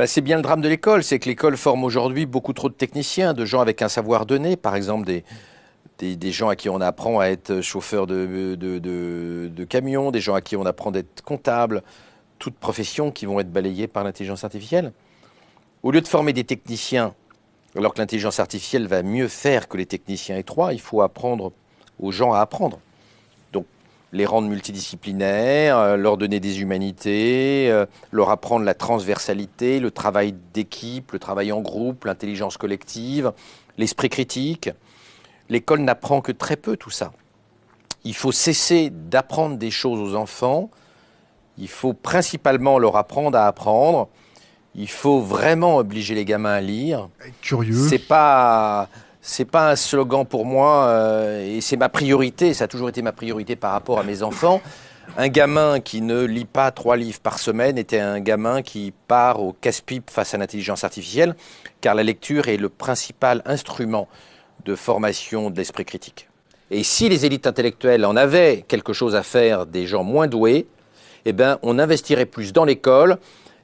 C'est bien le drame de l'école, c'est que l'école forme aujourd'hui beaucoup trop de techniciens, de gens avec un savoir donné, par exemple des gens à qui on apprend à être chauffeur de camion, des gens à qui on apprend d'être comptable, toutes professions qui vont être balayées par l'intelligence artificielle. Au lieu de former des techniciens, alors que l'intelligence artificielle va mieux faire que les techniciens étroits, il faut apprendre aux gens à apprendre. Donc, les rendre multidisciplinaires, leur donner des humanités, leur apprendre la transversalité, le travail d'équipe, le travail en groupe, l'intelligence collective, l'esprit critique. L'école n'apprend que très peu tout ça. Il faut cesser d'apprendre des choses aux enfants. Il faut principalement leur apprendre à apprendre. Il faut vraiment obliger les gamins à lire. Curieux. C'est pas un slogan pour moi, et c'est ma priorité. Ça a toujours été ma priorité par rapport à mes enfants. Un gamin qui ne lit pas 3 livres par semaine était un gamin qui part au casse-pipe face à l'intelligence artificielle, car la lecture est le principal instrument de formation de l'esprit critique. Et si les élites intellectuelles en avaient quelque chose à faire des gens moins doués, eh ben, on investirait plus dans l'école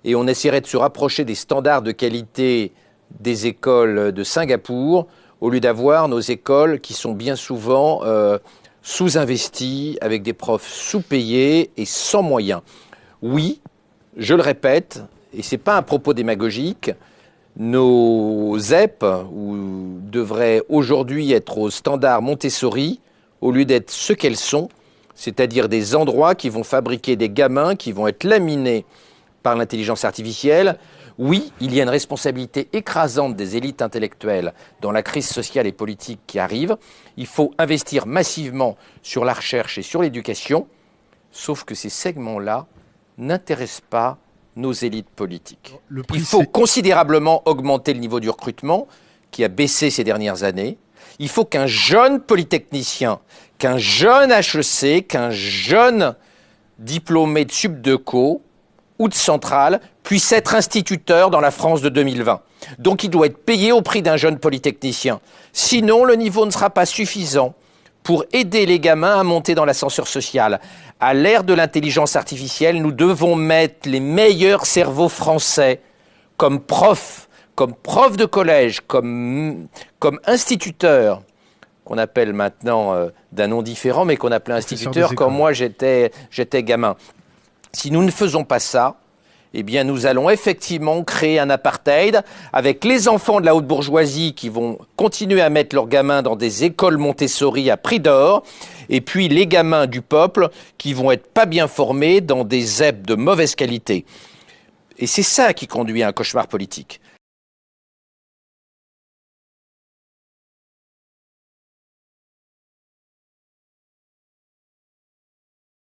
et on essaierait de se rapprocher des standards de qualité des écoles de Singapour, au lieu d'avoir nos écoles qui sont bien souvent sous-investies, avec des profs sous-payés et sans moyens. Oui, je le répète, et ce n'est pas un propos démagogique, nos ZEP devraient aujourd'hui être au standard Montessori, au lieu d'être ce qu'elles sont, c'est-à-dire des endroits qui vont fabriquer des gamins qui vont être laminés par l'intelligence artificielle. Oui, il y a une responsabilité écrasante des élites intellectuelles dans la crise sociale et politique qui arrive. Il faut investir massivement sur la recherche et sur l'éducation, sauf que ces segments-là n'intéressent pas nos élites politiques. Il faut considérablement augmenter le niveau du recrutement, qui a baissé ces dernières années. Il faut qu'un jeune polytechnicien, qu'un jeune HEC, qu'un jeune diplômé de Subdeco ou de Centrale puisse être instituteur dans la France de 2020. Donc il doit être payé au prix d'un jeune polytechnicien. Sinon, le niveau ne sera pas suffisant pour aider les gamins à monter dans l'ascenseur social. À l'ère de l'intelligence artificielle, nous devons mettre les meilleurs cerveaux français comme profs de collège, comme instituteurs, qu'on appelle maintenant d'un nom différent, mais qu'on appelait instituteurs quand moi j'étais gamin. Si nous ne faisons pas ça, eh bien nous allons effectivement créer un apartheid avec les enfants de la haute bourgeoisie qui vont continuer à mettre leurs gamins dans des écoles Montessori à prix d'or, et puis les gamins du peuple qui vont être pas bien formés dans des ZEP de mauvaise qualité. Et c'est ça qui conduit à un cauchemar politique.